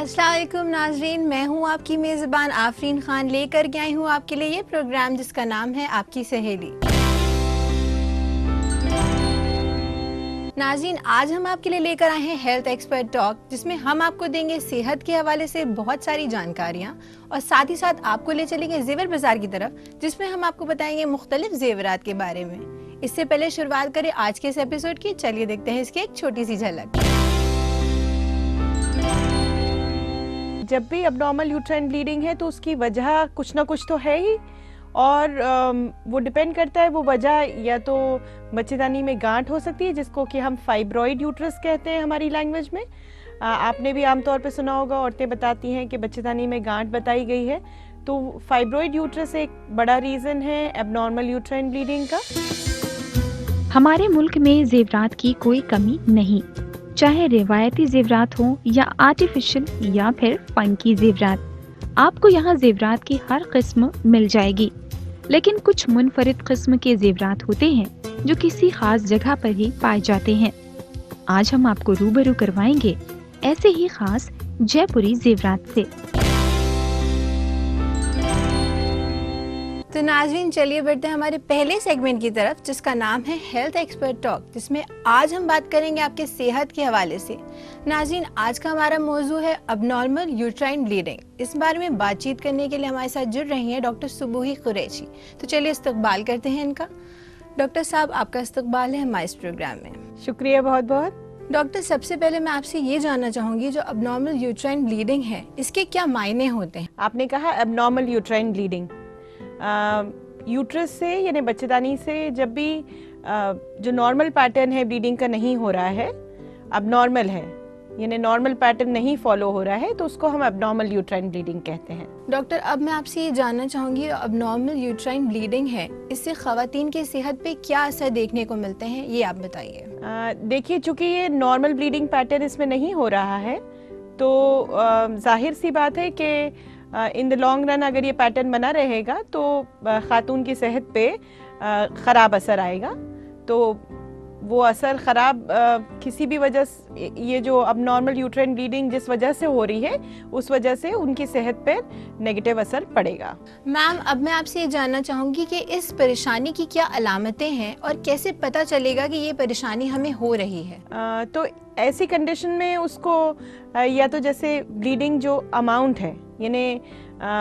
अस्सलाम वालेकुम नाजरीन, मैं हूँ आपकी मेज़बान आफरीन खान, लेकर के आई हूँ आपके लिए ये प्रोग्राम जिसका नाम है आपकी सहेली। नाज़रीन, आज हम आपके लिए लेकर आए हैं हेल्थ एक्सपर्ट टॉक, जिसमें हम आपको देंगे सेहत के हवाले से बहुत सारी जानकारियाँ और साथ ही साथ आपको ले चलेंगे जेवर बाजार की तरफ, जिसमें हम आपको बताएंगे मुख्तलिफ जेवरात के बारे में। इससे पहले शुरुआत करें आज के इस एपिसोड की, चलिए देखते हैं इसकी एक छोटी सी झलक। जब भी अबनॉर्मल यूट्राइन ब्लीडिंग है तो उसकी वजह कुछ ना कुछ तो है ही, और वो डिपेंड करता है। वो वजह या तो बच्चेदानी में गांठ हो सकती है, जिसको कि हम फाइब्रॉइड यूट्रस कहते हैं हमारी लैंग्वेज में। आपने भी आमतौर पे सुना होगा, औरतें बताती हैं कि बच्चेदानी में गांठ बताई गई है, तो फाइब्रॉइड यूट्रस एक बड़ा रीज़न है एबनॉर्मल यूट्राइन ब्लीडिंग का। हमारे मुल्क में जेवरात की कोई कमी नहीं, चाहे रिवायती जेवरात हो या आर्टिफिशियल या फिर फंकी जेवरात। आपको यहाँ जेवरात की हर किस्म मिल जाएगी, लेकिन कुछ मुनफरिद किस्म के जेवरात होते हैं जो किसी खास जगह पर ही पाए जाते हैं। आज हम आपको रूबरू करवाएंगे ऐसे ही खास जयपुरी जेवरात से। तो नाज़रीन, चलिए बढ़ते हैं हमारे पहले सेगमेंट की तरफ, जिसका नाम है हेल्थ एक्सपर्ट टॉक, जिसमें आज हम बात करेंगे आपके सेहत के हवाले से। नाज़रीन, आज का हमारा मौजू है अबनॉर्मल यूट्राइन ब्लीडिंग। इस बारे में बातचीत करने के लिए हमारे साथ जुड़ रही हैं डॉक्टर सुबूही कुरैशी। तो चलिए इस्तकबाल करते हैं इनका। डॉक्टर साहब, आपका इस्तकबाल है हमारे इस प्रोग्राम में। शुक्रिया बहुत बहुत। डॉक्टर, सबसे पहले मैं आपसे ये जानना चाहूँगी, जो अबनॉर्मल यूट्राइन ब्लीडिंग है, इसके क्या मायने होते हैं? आपने कहा एबनॉर्मल यूट्राइन ब्लीडिंग, यूट्रस से यानी बच्चेदानी से जब भी जो नॉर्मल पैटर्न है ब्लीडिंग का नहीं हो रहा है, अबनॉर्मल है यानी नॉर्मल पैटर्न नहीं फॉलो हो रहा है, तो उसको हम अबनॉर्मल यूट्राइन ब्लीडिंग कहते हैं। डॉक्टर, अब मैं आपसे ये जानना चाहूँगी, अबनॉर्मल यूट्राइन ब्लीडिंग है, इससे ख़वातीन की सेहत पे क्या असर देखने को मिलते हैं, ये आप बताइए। देखिए, चूँकि ये नॉर्मल ब्लीडिंग पैटर्न इसमें नहीं हो रहा है, तो जाहिर सी बात है कि इन द लॉन्ग रन अगर ये पैटर्न बना रहेगा तो खातून की सेहत पे ख़राब असर आएगा। तो वो असर ख़राब किसी भी वजह से, ये जो अब नॉर्मल यूट्राइन ब्लीडिंग जिस वजह से हो रही है, उस वजह से उनकी सेहत पे नेगेटिव असर पड़ेगा। मैम, अब मैं आपसे ये जानना चाहूँगी कि इस परेशानी की क्या अलामतें हैं और कैसे पता चलेगा कि ये परेशानी हमें हो रही है? तो ऐसी कंडीशन में उसको या तो जैसे ब्लीडिंग जो अमाउंट है, यानी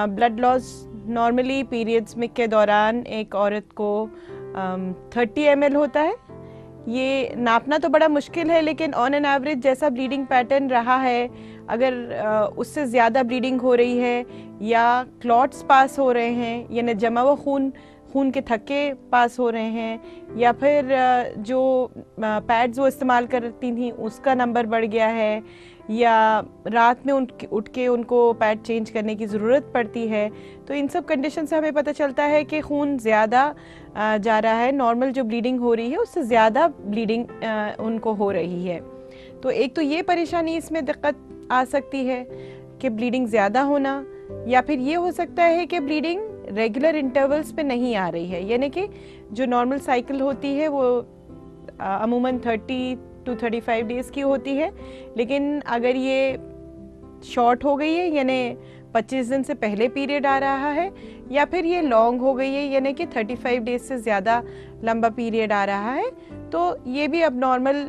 ब्लड लॉस नॉर्मली पीरियड्स में के दौरान एक औरत को 30 ml होता है। ये नापना तो बड़ा मुश्किल है, लेकिन ऑन एन एवरेज जैसा ब्लीडिंग पैटर्न रहा है, अगर उससे ज़्यादा ब्लीडिंग हो रही है या क्लॉट्स पास हो रहे हैं, यानी जमा हुआ खून के थक्के पास हो रहे हैं, या फिर जो पैड्स वो इस्तेमाल करती थी उसका नंबर बढ़ गया है, या रात में उठ के उनको पैड चेंज करने की ज़रूरत पड़ती है, तो इन सब कंडीशन से हमें पता चलता है कि खून ज़्यादा जा रहा है, नॉर्मल जो ब्लीडिंग हो रही है उससे ज़्यादा ब्लीडिंग उनको हो रही है। तो एक तो ये परेशानी इसमें दिक्कत आ सकती है कि ब्लीडिंग ज़्यादा होना, या फिर ये हो सकता है कि ब्लीडिंग रेगुलर इंटरवल्स पे नहीं आ रही है, यानी कि जो नॉर्मल साइकिल होती है वो अमूमन 30 to 35 डेज़ की होती है, लेकिन अगर ये शॉर्ट हो गई है, यानी 25 दिन से पहले पीरियड आ रहा है, या फिर ये लॉन्ग हो गई है, यानी कि 35 डेज से ज़्यादा लंबा पीरियड आ रहा है, तो ये भी अब नॉर्मल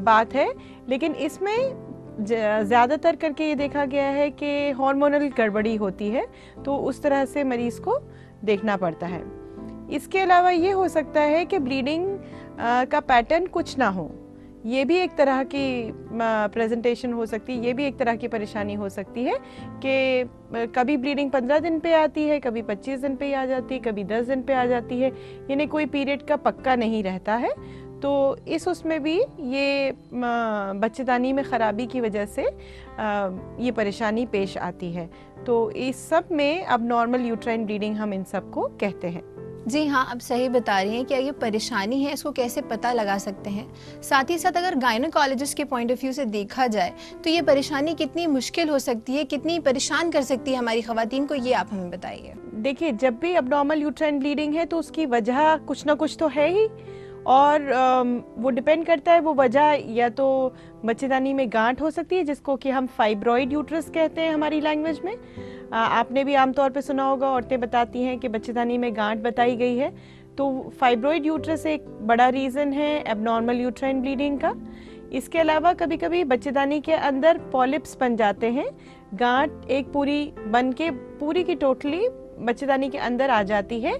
बात है। लेकिन इसमें ज़्यादातर करके ये देखा गया है कि हार्मोनल गड़बड़ी होती है, तो उस तरह से मरीज़ को देखना पड़ता है। इसके अलावा ये हो सकता है कि ब्लीडिंग का पैटर्न कुछ ना हो, ये भी एक तरह की प्रेजेंटेशन हो सकती है, ये भी एक तरह की परेशानी हो सकती है कि कभी ब्लीडिंग 15 दिन पे आती है, कभी 25 दिन पे आ जाती है, कभी 10 दिन पे आ जाती है, यानी कोई पीरियड का पक्का नहीं रहता है। तो उसमें भी ये बच्चेदानी में ख़राबी की वजह से ये परेशानी पेश आती है। तो इस सब में अब नॉर्मल यूट्राइन ब्लीडिंग हम इन सब को कहते हैं। जी हाँ, आप सही बता रही हैं कि ये परेशानी है, इसको कैसे पता लगा सकते हैं। साथ ही साथ अगर गायनोकोलॉजिस्ट के पॉइंट ऑफ व्यू से देखा जाए तो ये परेशानी कितनी मुश्किल हो सकती है, कितनी परेशान कर सकती है हमारी ख़वातीन को, ये आप हमें बताइए। देखिए, जब भी अबनॉर्मल यूट्राइन ब्लीडिंग है तो उसकी वजह कुछ ना कुछ तो है ही, और वो डिपेंड करता है, वो वजह या तो बच्चेदानी में गांठ हो सकती है जिसको कि हम फाइब्रॉइड यूट्रस कहते हैं हमारी लैंग्वेज में। आपने भी आमतौर पे सुना होगा, औरतें बताती हैं कि बच्चेदानी में गांठ बताई गई है, तो फाइब्रॉइड यूट्रस एक बड़ा रीज़न है एबनॉर्मल यूट्राइन ब्लीडिंग का। इसके अलावा कभी कभी बच्चेदानी के अंदर पॉलिप्स बन जाते हैं, गांठ एक पूरी बन के पूरी की टोटली बच्चेदानी के अंदर आ जाती है,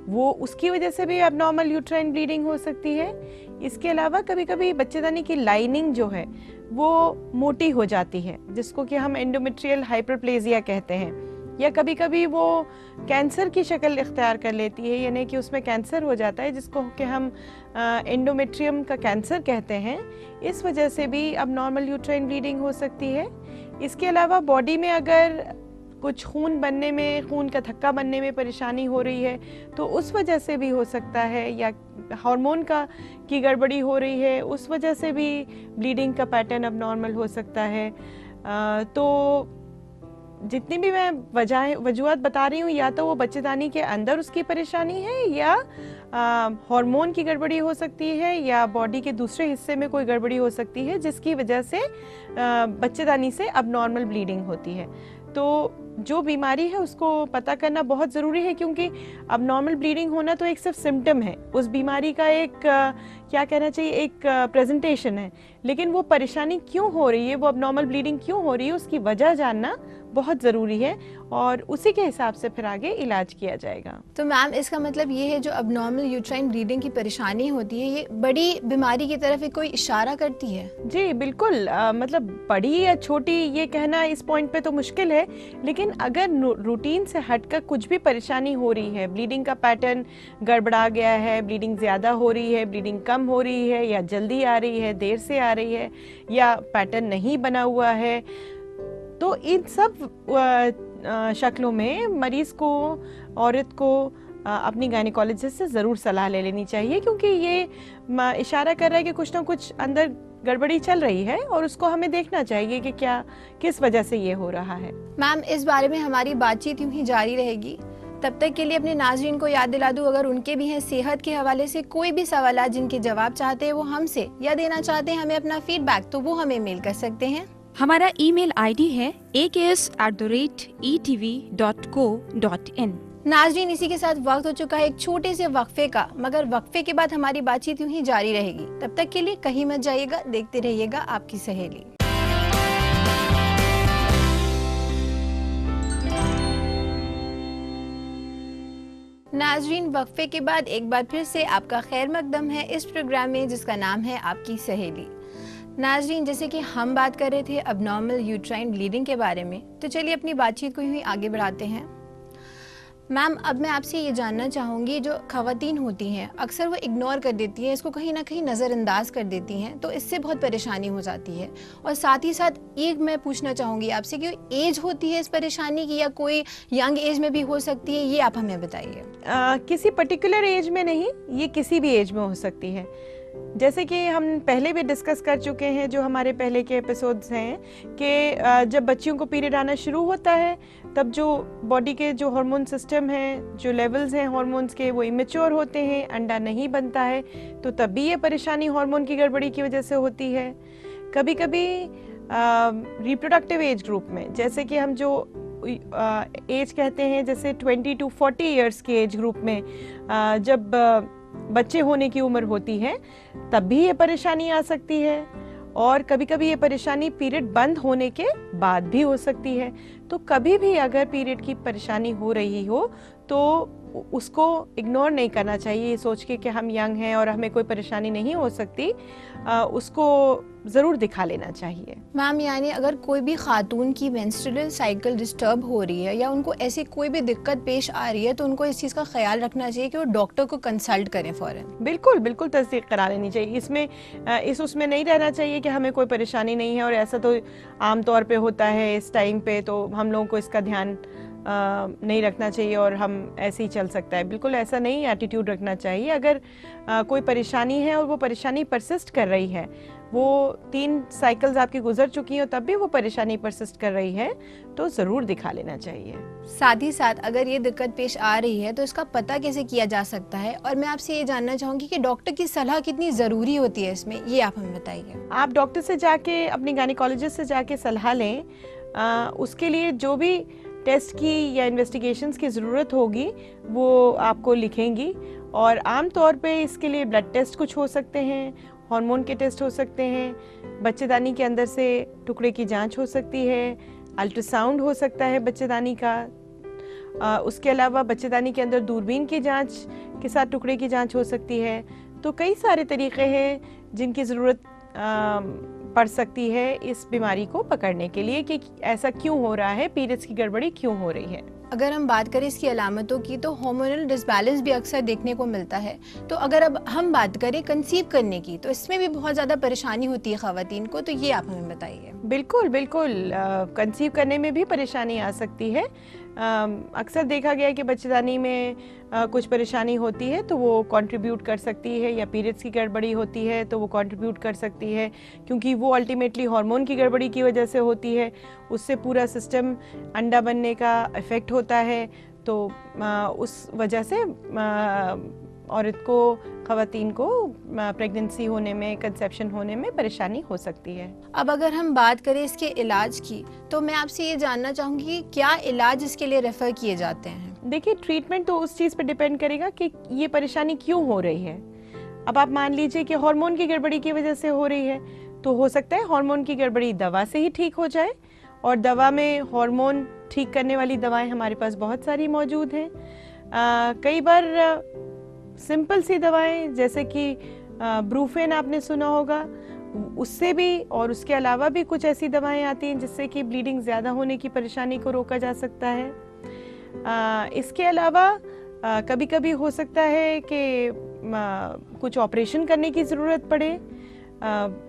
वो उसकी वजह से भी एबनॉर्मल यूट्राइन ब्लीडिंग हो सकती है। इसके अलावा कभी कभी बच्चेदानी की लाइनिंग जो है वो मोटी हो जाती है, जिसको कि हम एंडोमेट्रियल हाइपरप्लेजिया कहते हैं, या कभी कभी वो कैंसर की शक्ल इख्तियार कर लेती है, यानी कि उसमें कैंसर हो जाता है जिसको कि हम एंडोमेट्रियम का कैंसर कहते हैं। इस वजह से भी एबनॉर्मल यूट्राइन ब्लीडिंग हो सकती है। इसके अलावा बॉडी में अगर कुछ खून बनने में, खून का थक्का बनने में परेशानी हो रही है तो उस वजह से भी हो सकता है, या हार्मोन की गड़बड़ी हो रही है उस वजह से भी ब्लीडिंग का पैटर्न अबनॉर्मल हो सकता है। तो जितनी भी मैं वजूहत बता रही हूँ, या तो वो बच्चेदानी के अंदर उसकी परेशानी है, या हार्मोन की गड़बड़ी हो सकती है, या बॉडी के दूसरे हिस्से में कोई गड़बड़ी हो सकती है जिसकी वजह से बच्चेदानी से अबनॉर्मल ब्लीडिंग होती है। तो जो बीमारी है उसको पता करना बहुत ज़रूरी है, क्योंकि अबनॉर्मल ब्लीडिंग होना तो एक सिर्फ सिम्टम है, उस बीमारी का एक क्या कहना चाहिए, एक प्रेजेंटेशन है, लेकिन वो परेशानी क्यों हो रही है, वो अबनॉर्मल ब्लीडिंग क्यों हो रही है, उसकी वजह जानना बहुत ज़रूरी है, और उसी के हिसाब से फिर आगे इलाज किया जाएगा। तो मैम इसका मतलब ये है जो अबनॉर्मल यूट्राइन ब्लीडिंग की परेशानी होती है ये बड़ी बीमारी की तरफ कोई इशारा करती है? जी बिल्कुल, मतलब बड़ी या छोटी ये कहना इस पॉइंट पे तो मुश्किल है, लेकिन अगर रूटीन से हटकर कुछ भी परेशानी हो रही है, ब्लीडिंग का पैटर्न गड़बड़ा गया है, ब्लीडिंग ज़्यादा हो रही है, ब्लीडिंग कम हो रही है, या जल्दी आ रही है, देर से आ रही है, या पैटर्न नहीं बना हुआ है, तो इन सब शक्लों में मरीज को, औरत को अपनी गायनेकोलॉजिस्ट से ज़रूर सलाह ले लेनी चाहिए, क्योंकि ये इशारा कर रहा है कि कुछ ना कुछ अंदर गड़बड़ी चल रही है और उसको हमें देखना चाहिए कि क्या किस वजह से ये हो रहा है। मैम इस बारे में हमारी बातचीत यूं ही जारी रहेगी, तब तक के लिए अपने नाज़रीन को याद दिला दूं, अगर उनके भी हैं सेहत के हवाले से कोई भी सवाल जिनके जवाब चाहते हैं वो हमसे या देना चाहते हैं हमें अपना फीडबैक, तो वो हमें मेल कर सकते हैं। हमारा ईमेल आईडी है aks@etv.co.in। नाज़रीन इसी के साथ वक्त हो चुका है एक छोटे से वक्फे का, मगर वक्फे के बाद हमारी बातचीत यूं ही जारी रहेगी। तब तक के लिए कहीं मत जाइएगा, देखते रहिएगा आपकी सहेली। नाज़रीन वक्फे के बाद एक बार फिर से आपका खैर मकदम है इस प्रोग्राम में जिसका नाम है आपकी सहेली। नाज़रीन जैसे कि हम बात कर रहे थे अबनॉर्मल यूट्राइन ब्लीडिंग के बारे में, तो चलिए अपनी बातचीत को यूं ही आगे बढ़ाते हैं। मैम अब मैं आपसे ये जानना चाहूँगी, जो ख़वातीन होती हैं अक्सर वो इग्नोर कर देती हैं, इसको कहीं ना कहीं नज़रअंदाज कर देती हैं, तो इससे बहुत परेशानी हो जाती है। और साथ ही साथ एक मैं पूछना चाहूँगी आपसे कि एज होती है इस परेशानी की या कोई यंग एज में भी हो सकती है, ये आप हमें बताइए। किसी पर्टिकुलर एज में नहीं, ये किसी भी एज में हो सकती है। जैसे कि हम पहले भी डिस्कस कर चुके हैं, जो हमारे पहले के एपिसोड्स हैं, कि जब बच्चियों को पीरियड आना शुरू होता है तब जो बॉडी के जो हार्मोन सिस्टम हैं, जो लेवल्स हैं हार्मोन्स के, वो इमेच्योर होते हैं, अंडा नहीं बनता है, तो तब भी ये परेशानी हार्मोन की गड़बड़ी की वजह से होती है। कभी कभी रिप्रोडक्टिव एज ग्रुप में, जैसे कि हम जो एज कहते हैं, जैसे 20 to 40 ईयर्स के एज ग्रुप में जब बच्चे होने की उम्र होती है तब भी ये परेशानी आ सकती है, और कभी कभी ये परेशानी पीरियड बंद होने के बाद भी हो सकती है। तो कभी भी अगर पीरियड की परेशानी हो रही हो तो उसको इग्नोर नहीं करना चाहिए, सोच के कि हम यंग हैं और हमें कोई परेशानी नहीं हो सकती, उसको ज़रूर दिखा लेना चाहिए। मैम यानी अगर कोई भी खातून की मेंस्ट्रुअल साइकिल डिस्टर्ब हो रही है या उनको ऐसी कोई भी दिक्कत पेश आ रही है तो उनको इस चीज़ का ख्याल रखना चाहिए कि वो डॉक्टर को कंसल्ट करें फ़ौरन। बिल्कुल बिल्कुल तस्दीक करा लेनी चाहिए। इसमें उसमें नहीं रहना चाहिए कि हमें कोई परेशानी नहीं है और ऐसा तो आम तौर पे होता है इस टाइम पे, तो हम लोगों को इसका ध्यान नहीं रखना चाहिए और हम ऐसे ही चल सकता है, बिल्कुल ऐसा नहीं एटीट्यूड रखना चाहिए। अगर कोई परेशानी है और वो परेशानी परसिस्ट कर रही है, वो 3 साइकिल्स आपकी गुजर चुकी हैं तब भी वो परेशानी परसिस्ट कर रही है, तो ज़रूर दिखा लेना चाहिए। साथ ही साथ अगर ये दिक्कत पेश आ रही है तो इसका पता कैसे किया जा सकता है, और मैं आपसे ये जानना चाहूँगी कि डॉक्टर की सलाह कितनी ज़रूरी होती है इसमें, ये आप हमें बताइए। आप डॉक्टर से जाके, अपनी गायनेकोलॉजिस्ट से जाके सलाह लें। उसके लिए जो भी टेस्ट की या इन्वेस्टिगेशंस की ज़रूरत होगी वो आपको लिखेंगी, और आम तौर पे इसके लिए ब्लड टेस्ट कुछ हो सकते हैं, हार्मोन के टेस्ट हो सकते हैं, बच्चेदानी के अंदर से टुकड़े की जांच हो सकती है, अल्ट्रासाउंड हो सकता है बच्चेदानी का। उसके अलावा बच्चेदानी के अंदर दूरबीन की जांच के साथ टुकड़े की जांच हो सकती है। तो कई सारे तरीक़े हैं जिनकी ज़रूरत पड़ सकती है इस बीमारी को पकड़ने के लिए कि ऐसा क्यों हो रहा है, पीरियड्स की गड़बड़ी क्यों हो रही है। अगर हम बात करें इसकी अलामतों की तो हार्मोनल डिसबैलेंस भी अक्सर देखने को मिलता है। तो अगर अब हम बात करें कंसीव करने की, तो इसमें भी बहुत ज़्यादा परेशानी होती है ख़वातीन को, तो ये आप हमें बताइए। बिल्कुल बिल्कुल, कंसीव करने में भी परेशानी आ सकती है। अक्सर देखा गया है कि बच्चेदानी में कुछ परेशानी होती है तो वो कंट्रीब्यूट कर सकती है, या पीरियड्स की गड़बड़ी होती है तो वो कंट्रीब्यूट कर सकती है, क्योंकि वो अल्टीमेटली हार्मोन की गड़बड़ी की वजह से होती है। उससे पूरा सिस्टम अंडा बनने का इफ़ेक्ट होता है, तो उस वजह से औरत को, ख़वातीन को प्रेगनेंसी होने में, कंसेप्शन होने में परेशानी हो सकती है। अब अगर हम बात करें इसके इलाज की, तो मैं आपसे ये जानना चाहूँगी कि क्या इलाज इसके लिए रेफ़र किए जाते हैं? देखिए, ट्रीटमेंट तो उस चीज़ पे डिपेंड करेगा कि ये परेशानी क्यों हो रही है। अब आप मान लीजिए कि हार्मोन की गड़बड़ी की वजह से हो रही है, तो हो सकता है हार्मोन की गड़बड़ी दवा से ही ठीक हो जाए, और दवा में हार्मोन ठीक करने वाली दवाएं हमारे पास बहुत सारी मौजूद हैं। कई बार सिंपल सी दवाएं जैसे कि ब्रूफेन आपने सुना होगा, उससे भी और उसके अलावा भी कुछ ऐसी दवाएं आती हैं जिससे कि ब्लीडिंग ज़्यादा होने की परेशानी को रोका जा सकता है। इसके अलावा कभी कभी हो सकता है कि कुछ ऑपरेशन करने की ज़रूरत पड़े,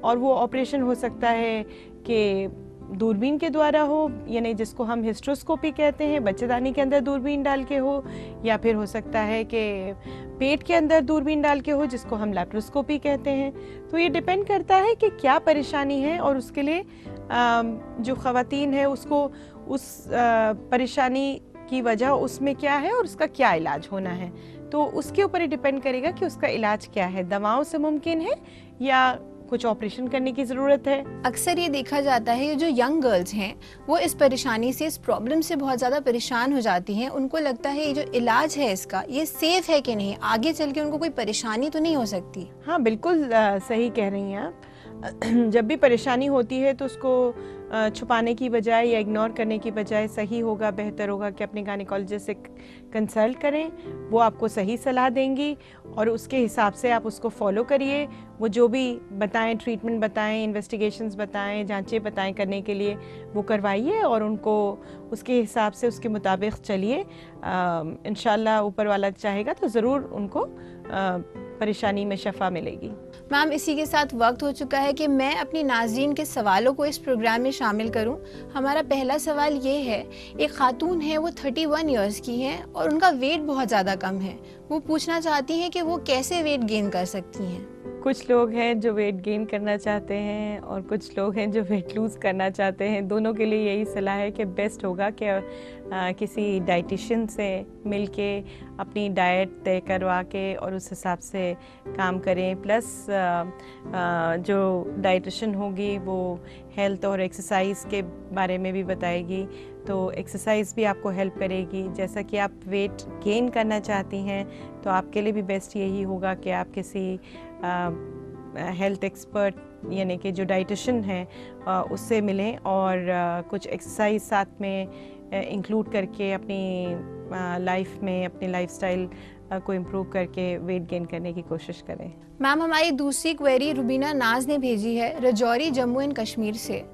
और वो ऑपरेशन हो सकता है कि दूरबीन के द्वारा हो, यानी जिसको हम हिस्ट्रोस्कोपी कहते हैं, बच्चेदानी के अंदर दूरबीन डाल के हो, या फिर हो सकता है कि पेट के अंदर दूरबीन डाल के हो, जिसको हम लैप्रोस्कोपी कहते हैं। तो ये डिपेंड करता है कि क्या परेशानी है, और उसके लिए जो ख़वातीन है उसको उस परेशानी की वजह उसमें क्या है और उसका क्या इलाज होना है, तो उसके ऊपर ही डिपेंड करेगा कि उसका इलाज क्या है, दवाओं से मुमकिन है या कुछ ऑपरेशन करने की ज़रूरत है। अक्सर ये देखा जाता है ये जो यंग गर्ल्स हैं वो इस परेशानी से, इस प्रॉब्लम से बहुत ज़्यादा परेशान हो जाती हैं। उनको लगता है ये जो इलाज है इसका, ये सेफ है कि नहीं, आगे चल के उनको कोई परेशानी तो नहीं हो सकती। हाँ बिल्कुल, सही कह रही हैं आप। जब भी परेशानी होती है तो उसको छुपाने की बजाय या इग्नोर करने की बजाय सही होगा, बेहतर होगा कि अपने गायनेकोलॉजिस्ट से कंसल्ट करें। वो आपको सही सलाह देंगी और उसके हिसाब से आप उसको फॉलो करिए। वो जो भी बताएं, ट्रीटमेंट बताएं, इन्वेस्टिगेशंस बताएं, जांचें बताएं करने के लिए, वो करवाइए और उनको उसके हिसाब से, उसके मुताबिक चलिए। इंशाल्लाह ऊपर वाला चाहेगा तो ज़रूर उनको परेशानी में शफा मिलेगी। मैम, इसी के साथ वक्त हो चुका है कि मैं अपनी नाज़रीन के सवालों को इस प्रोग्राम में शामिल करूं। हमारा पहला सवाल ये है, एक खातून है, वो 31 इयर्स की हैं और उनका वेट बहुत ज़्यादा कम है। वो पूछना चाहती हैं कि वो कैसे वेट गेन कर सकती हैं। कुछ लोग हैं जो वेट गेन करना चाहते हैं और कुछ लोग हैं जो वेट लूज़ करना चाहते हैं। दोनों के लिए यही सलाह है कि बेस्ट होगा कि किसी डाइटिशियन से मिलके अपनी डाइट तय करवा के और उस हिसाब से काम करें। प्लस जो डाइटिशियन होगी वो हेल्थ और एक्सरसाइज के बारे में भी बताएगी, तो एक्सरसाइज भी आपको हेल्प करेगी। जैसा कि आप वेट गेन करना चाहती हैं तो आपके लिए भी बेस्ट यही होगा कि आप किसी हेल्थ एक्सपर्ट यानी कि जो डाइटिशियन है उससे मिलें और कुछ एक्सरसाइज साथ में इंक्लूड करके अपनी लाइफ में, अपनी लाइफस्टाइल को इम्प्रूव करके वेट गेन करने की कोशिश करें। मैम, हमारी दूसरी क्वेरी रुबीना नाज ने भेजी है रजौरी, जम्मू एंड कश्मीर से।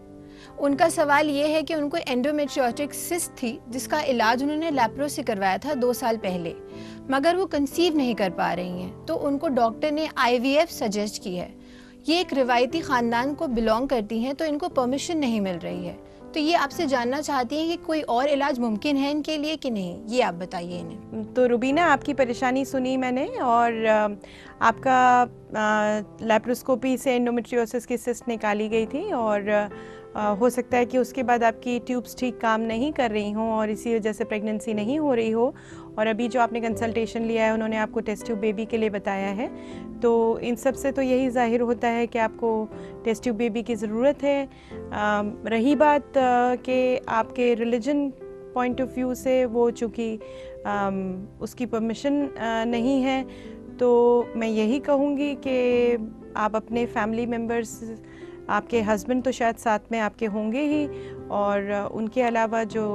उनका सवाल ये है कि उनको एंडोमेट्रियोटिक सिस्ट थी जिसका इलाज उन्होंने लैप्रो से करवाया था 2 साल पहले, मगर वो कंसीव नहीं कर पा रही हैं। तो उनको डॉक्टर ने IVF सजेस्ट की है। ये एक रिवायती ख़ानदान को बिलोंग करती हैं तो इनको परमिशन नहीं मिल रही है। तो ये आपसे जानना चाहती हैं कि कोई और इलाज मुमकिन है इनके लिए कि नहीं, ये आप बताइए इन्हें। तो रुबीना, आपकी परेशानी सुनी मैंने, और आपका लैप्रोस्कोपी से एंडोमेट्रियोसिस की सिस्ट निकाली गई थी, और हो सकता है कि उसके बाद आपकी ट्यूब्स ठीक काम नहीं कर रही हों और इसी वजह से प्रेगनेंसी नहीं हो रही हो, और अभी जो आपने कंसल्टेशन लिया है उन्होंने आपको टेस्ट ट्यूब बेबी के लिए बताया है। तो इन सब से तो यही जाहिर होता है कि आपको टेस्ट ट्यूब बेबी की ज़रूरत है। रही बात कि आपके रिलीजन पॉइंट ऑफ व्यू से वो चूँकि उसकी परमिशन नहीं है, तो मैं यही कहूँगी कि आप अपने फैमिली मेम्बर्स, आपके हस्बैंड तो शायद साथ में आपके होंगे ही, और उनके अलावा जो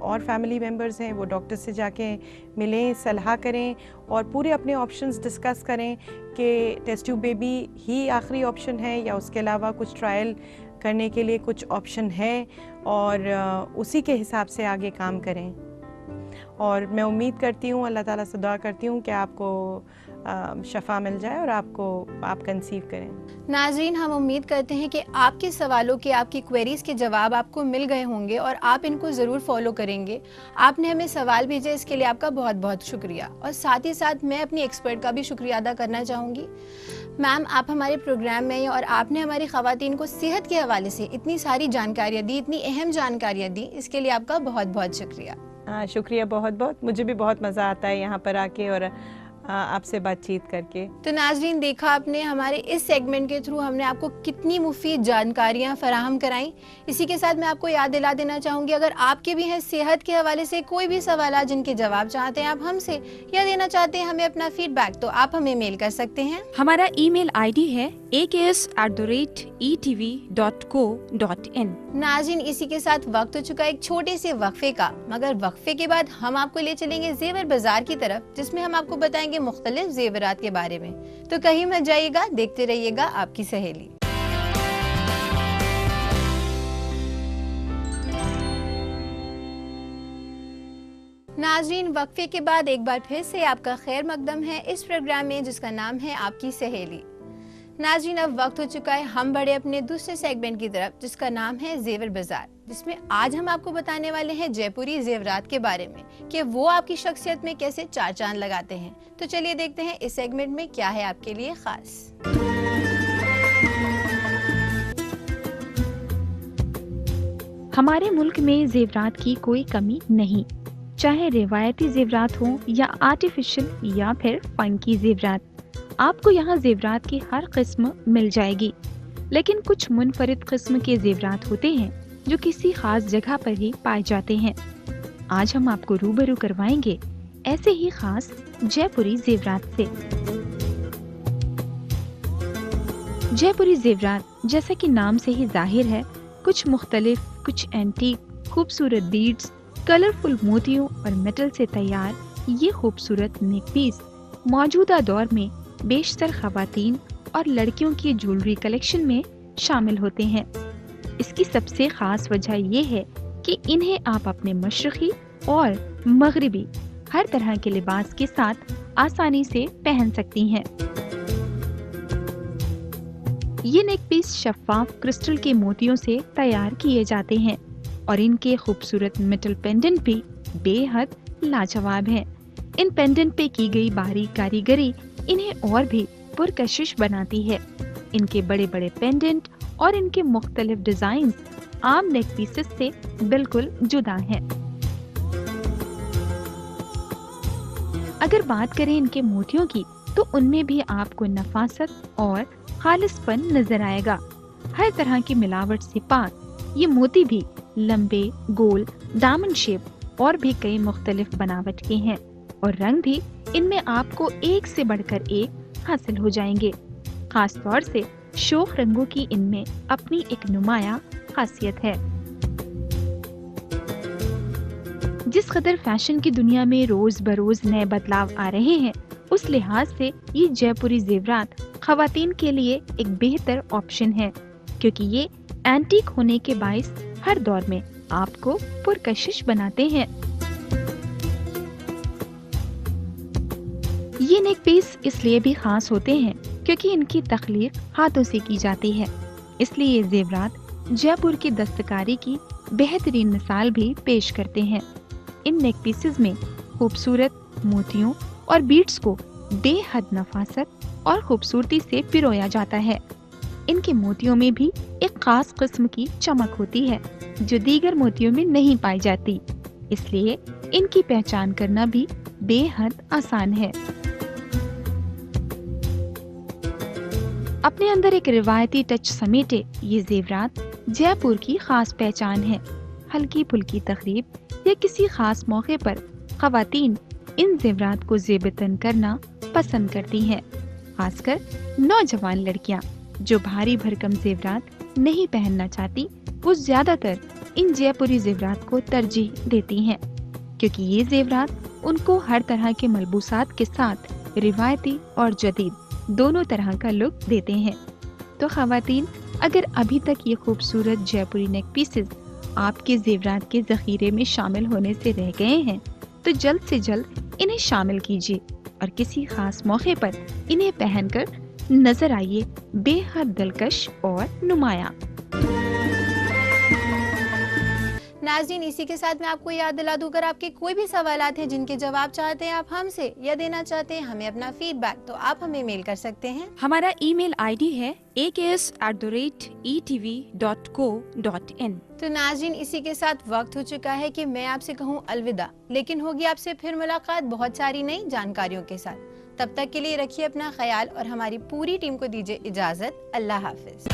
और फैमिली मेम्बर्स हैं वो डॉक्टर से जाके मिलें, सलाह करें और पूरे अपने ऑप्शंस डिस्कस करें कि टेस्ट ट्यूब बेबी ही आखिरी ऑप्शन है या उसके अलावा कुछ ट्रायल करने के लिए कुछ ऑप्शन है, और उसी के हिसाब से आगे काम करें। और मैं उम्मीद करती हूँ, अल्लाह ताला से दुआ करती हूँ कि आपको शफा मिल जाए और आप कंसीव करें। नाज़रीन, हम उम्मीद करते हैं कि आपके सवालों के, आपकी क्वेरीज के जवाब आपको मिल गए होंगे और आप इनको ज़रूर फॉलो करेंगे। आपने हमें सवाल भेजे, इसके लिए आपका बहुत बहुत शुक्रिया। और साथ ही साथ मैं अपनी एक्सपर्ट का भी शुक्रिया अदा करना चाहूँगी। मैम, आप हमारे प्रोग्राम में हैं और आपने हमारी ख़वातीन को सेहत के हवाले से इतनी सारी जानकारियाँ दी, इतनी अहम जानकारियाँ दी, इसके लिए आपका बहुत बहुत शुक्रिया। शुक्रिया बहुत बहुत। मुझे भी बहुत मज़ा आता है यहाँ पर आके और आपसे बातचीत करके। तो नाज़रीन, देखा आपने, हमारे इस सेगमेंट के थ्रू हमने आपको कितनी मुफीद जानकारियाँ फराहम कराई। इसी के साथ मैं आपको याद दिला देना चाहूँगी, अगर आपके भी हैं सेहत के हवाले से कोई भी सवाल जिनके जवाब चाहते हैं आप हमसे, या देना चाहते हैं हमें अपना फीडबैक, तो आप हमें मेल कर सकते हैं। हमारा ईमेल आईडी है aks@etv.co.in। नाज़रीन, इसी के साथ वक्त हो चुका एक छोटे से वक्फे का, मगर वक्फे के बाद हम आपको ले चलेंगे जेवर बाजार की तरफ, जिसमें हम आपको बताएंगे मुख्तलिफ जेवरात के बारे में। तो कहीं मत जाइएगा, देखते रहिएगा आपकी सहेली। नाज़रीन, वक्फे के बाद एक बार फिर से आपका खैर मकदम है इस प्रोग्राम में जिसका नाम है आपकी सहेली। नाज़रीन, अब वक्त हो चुका है हम बढ़े अपने दूसरे सेगमेंट की तरफ, जिसका नाम है जेवर बाजार, जिसमें आज हम आपको बताने वाले हैं जयपुरी जेवरात के बारे में कि वो आपकी शख्सियत में कैसे चार चांद लगाते हैं। तो चलिए देखते हैं इस सेगमेंट में क्या है आपके लिए खास। हमारे मुल्क में जेवरात की कोई कमी नहीं, चाहे रिवायती जेवरात हो या आर्टिफिशियल या फिर फंकी जेवरात, आपको यहाँ जेवरात की हर किस्म मिल जाएगी। लेकिन कुछ मुनफरिद किस्म के जेवरात होते हैं जो किसी खास जगह पर ही पाए जाते हैं। आज हम आपको रूबरू करवाएंगे ऐसे ही खास जयपुरी जेवरात से। जयपुरी जेवरात, जैसा कि नाम से ही जाहिर है, कुछ मुख्तलिफ, कुछ एंटीक, खूबसूरत बीड्स, कलरफुल मोतियों और मेटल से तैयार ये खूबसूरत नेक पीस मौजूदा दौर में बेशतर खवातीन और लड़कियों की ज्वेलरी कलेक्शन में शामिल होते हैं। इसकी सबसे खास वजह ये है कि इन्हें आप अपने मशरक़ी और मगरिबी हर तरह के लिबास के साथ आसानी से पहन सकती हैं। ये नेक पीस शफ़ाफ क्रिस्टल के मोतियों से तैयार किए जाते हैं और इनके खूबसूरत मेटल पेंडेंट भी बेहद लाजवाब हैं। इन पेंडेंट पे की गई बारीक कारीगरी इन्हें और भी पुरकशिश बनाती है। इनके बड़े बड़े पेंडेंट और इनके मुख्तलिफ डिजाइन आम नेक पीसेस से बिल्कुल जुदा हैं। अगर बात करें इनके मोतियों की, तो उनमें भी आपको नफासत और खालिसपन नजर आएगा। हर तरह की मिलावट से पाक ये मोती भी लंबे, गोल, डायमंड शेप और भी कई मुख्तलिफ बनावट के हैं और रंग भी इनमें आपको एक से बढ़कर एक हासिल हो जाएंगे। खास तौर से शोख रंगों की इनमें अपनी एक नुमाया खासियत है। जिस कदर फैशन की दुनिया में रोज बरोज नए बदलाव आ रहे हैं, उस लिहाज से ये जयपुरी जेवरात खवातीन के लिए एक बेहतर ऑप्शन है, क्योंकि ये एंटीक होने के बाइस हर दौर में आपको पुरकशिश बनाते हैं। ये नेक पीस इसलिए भी खास होते हैं क्योंकि इनकी तख्लीक हाथों से की जाती है, इसलिए ये जेवरात जयपुर की दस्तकारी की बेहतरीन मिसाल भी पेश करते हैं। इन नेक पीसेस में खूबसूरत मोतियों और बीड्स को बेहद नफासत और खूबसूरती से पिरोया जाता है। इनके मोतियों में भी एक खास किस्म की चमक होती है जो दीगर मोतियों में नहीं पाई जाती, इसलिए इनकी पहचान करना भी बेहद आसान है। अपने अंदर एक रिवायती टच समेटे ये जेवरात जयपुर की खास पहचान है। हल्की फुल्की तकरीब या किसी खास मौके पर खवातीन इन जेवरात को जेबतन करना पसंद करती हैं, खासकर नौजवान लड़कियां जो भारी भरकम जेवरात नहीं पहनना चाहती, वो ज्यादातर इन जयपुरी जेवरात को तरजीह देती हैं, क्योंकि ये जेवरात उनको हर तरह के मलबूसात के साथ रिवायती और जदीद दोनों तरह का लुक देते हैं। तो खवातीन, अगर अभी तक ये खूबसूरत जयपुरी नेक पीसेस आपके जेवरात के जखीरे में शामिल होने से रह गए हैं, तो जल्द से जल्द इन्हें शामिल कीजिए और किसी खास मौके पर इन्हें पहनकर नजर आइए बेहद दिलकश और नुमाया। नाज़रीन, इसी के साथ मैं आपको याद दिला दूं, अगर आपके कोई भी सवालात हैं जिनके जवाब चाहते हैं आप हमसे या देना चाहते हैं हमें अपना फीडबैक, तो आप हमें मेल कर सकते हैं। हमारा ईमेल आईडी है aks@etv.co.in। तो नाज़रीन, इसी के साथ वक्त हो चुका है कि मैं आपसे कहूँ अलविदा, लेकिन होगी आपसे फिर मुलाकात बहुत सारी नई जानकारियों के साथ। तब तक के लिए रखिए अपना ख्याल और हमारी पूरी टीम को दीजिए इजाजत। अल्लाह हाफिज।